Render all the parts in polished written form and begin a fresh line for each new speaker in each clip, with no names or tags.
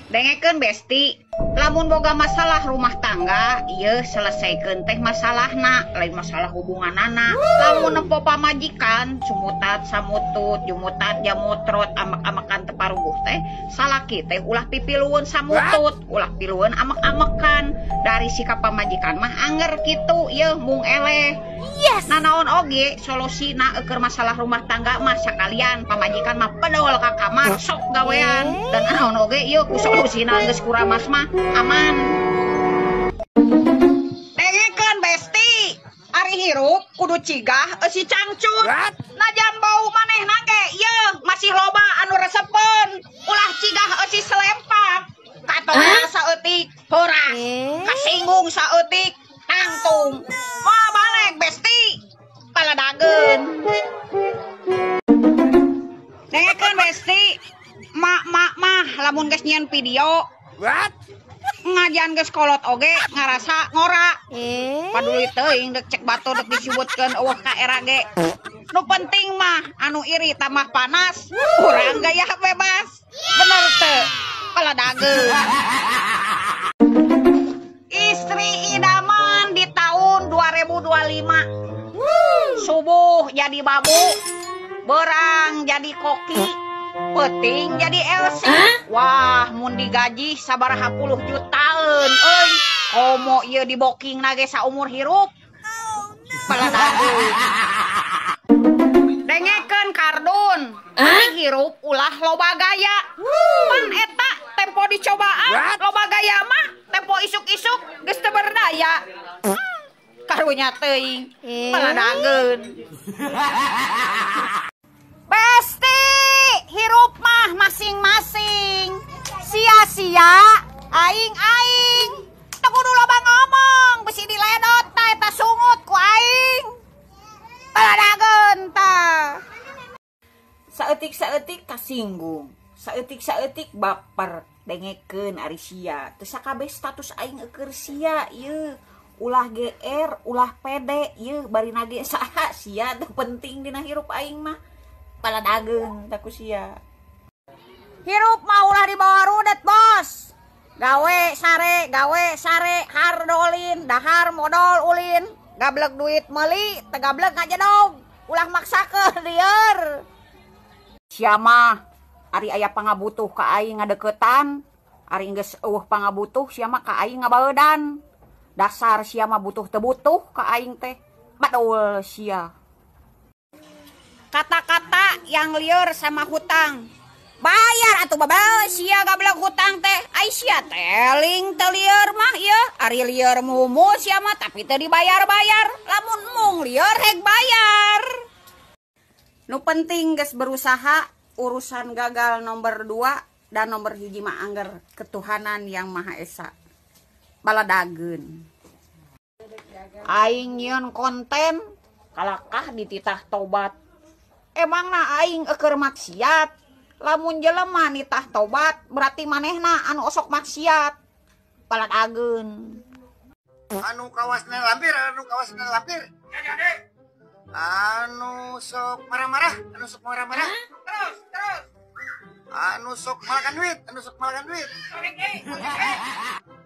Dengekeun besti, lamun boga masalah rumah tangga, ieu selesaikeun teh masalahna, lain masalah hubunganana. Lamun nempo pamajikan, sumutat samutut, jumutat jamutrot, amak-amakan teu paruguh teh, salaki teh ulah pipilueun samutut, ulah pilueun amak-amakan. Dari sikap pamajikan mah anger kitu, ieu mung eleh. Yes. Nah naon oge solusina keur masalah rumah tangga mah sakalian pamajikan mah pedol ka kamar sok gawean dan naon oge ieu ku solusina geus kuramas mah aman. Dengekeun besti, ari hirup kudu cigah eusi cangcut. Najan bau manehna ge ieu masih loba anu resepeun, ulah cigah eusi selempak. Katongan saeutik heura, kasinggung saeutik tangtung. Moal balik besti, paladageun. Dengekeun besti, mak mah lamun geus nyieun video. Ngajian geus kolot oge ngarasa ngora. Paduli teuing dek cek batur dek disebutkeun eueuh ka era ge. Nu penting mah anu iri tambah panas, urang gaya bebas. Bener teu? Paladageun. Istri idaman di tahun 2025. Subuh jadi babu, berang jadi koki, peting jadi Elsi. Wah, mun digaji sabaraha puluh jutaan euy. Komo ieu diboking na ge saumur hirup. Paladageun. Dengekeun kardun, ari hirup ulah loba gaya. Pan eta tempo dicobaan, loba gaya mah tempo isuk-isuk geus teu berdaya. Karunya teuing, paladageun. Besti, hirup mah masing-masing. Sia-sia aing-aing. Teu kudu loba ngomong, bisi diledot ta eta sungut ku aing. Paladageun tah. Saeutik-saeutik kasinggung, saeutik-saeutik baper. Dengekeun ari sia, teu sakabeh status aing keur sia ieu. Ulah GR, ulah pede ieu barina ge saha sia teu penting dina hirup aing mah. Paladageun tah ku sia. Hirup mah ulah dibawa rudet, Bos. Gawe sare, hardolin, dahar modal ulin. Gablek duit meuli, teu gablek ngajedog. Ulah maksakeun lieur. Sia mah ari aya pangabutuh ka aing ngadeukeutan, ari geus eueuh pangabutuh sia mah ka aing ngabaeudan. Dasar sia mah butuh teu butuh ka aing teh. Badul sia. Kata-kata yang lieur sama hutang. Bayar atuh babal sia gablek hutang teh. Ai sia teling teu lieur mah ieu. Ari lieur mumu sia mah tapi teu dibayar-bayar. Lamun mung lieur heg bayar. Nu penting geus berusaha, urusan gagal nomor 2 dan nomor 1 mah angger ketuhanan yang Maha Esa. Baladageun. Aing nyieun konten kalakah dititah tobat. Emangna aing keur maksiat? Lamun jelema nitah tobat berarti manehna anu osok maksiat. Paladageun.
Anu kawasna lampir. Anu sok marah-marah. Terus. Anu sok malakan duit.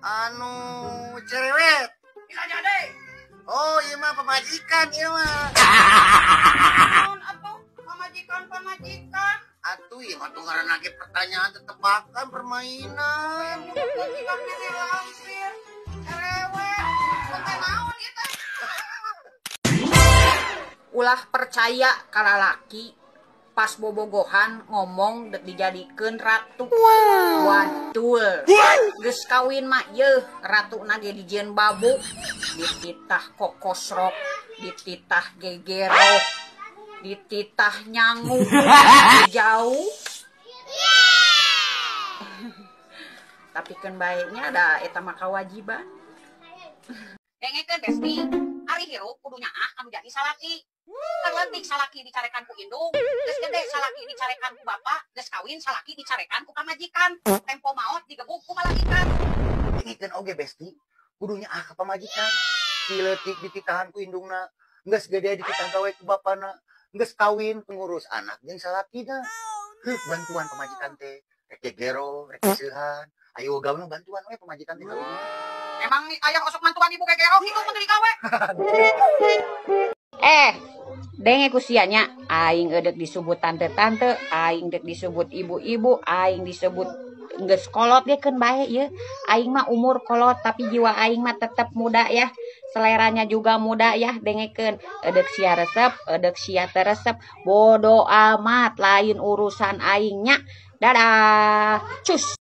Anu cerewet. Bisa jadi. Oh, iya mah pemajikan, iya mah.
Atuh pamajikan.
Atuh, iya mah tuh ngaranna ge pertanyaan tetebakan permainan.
Pamajikan diri lampir. Cerewet. Konten naon ieu teh? Ulah percaya ka lalaki pas bobogohan ngomong dek dijadikeun ratu. Wadul. Geus kawin mah yeuh ratu nage dijieun babu, dititah kokosrok, dititah gegero, dititah nyangu jauh. Tapi kan baiknya ada eta mah kawajiban. Dengekeun besti, ari hirup kudu nyaah anu jadi salaki. Terletik salaki dicarekan ku indung, geus gede salaki dicarekan ku bapak, geus kawin salaki dicarekan ku pamajikan. Tempo maot digebuk ku malaikat.
Dengekeun oge besti, kudu nyaah ka pamajikan. Dileutik dititahan ku indungna, geus gede dititah gawe ku bapana, geus kawin pengurus anak jeung salakina. Bantuan pamajikan teh, rek gegero, rek seuhan, Ayo gawe bantuan we pamajikan teh karunya.
Emang ayah osok mantuan ibu kayak kerong itu menteri gawe.
Denge kusianya aing edek disebut tante-tante, aing dek disebut ibu-ibu, aing disebut geus kolot ge keun bae ya. Aing mah umur kolot tapi jiwa aing mah tetep muda ya. Seleranya juga muda ya, dengekeun. Edek sia resep, edek sia teu resep. Bodo amat lain urusan aingnya. Dadah. Cus.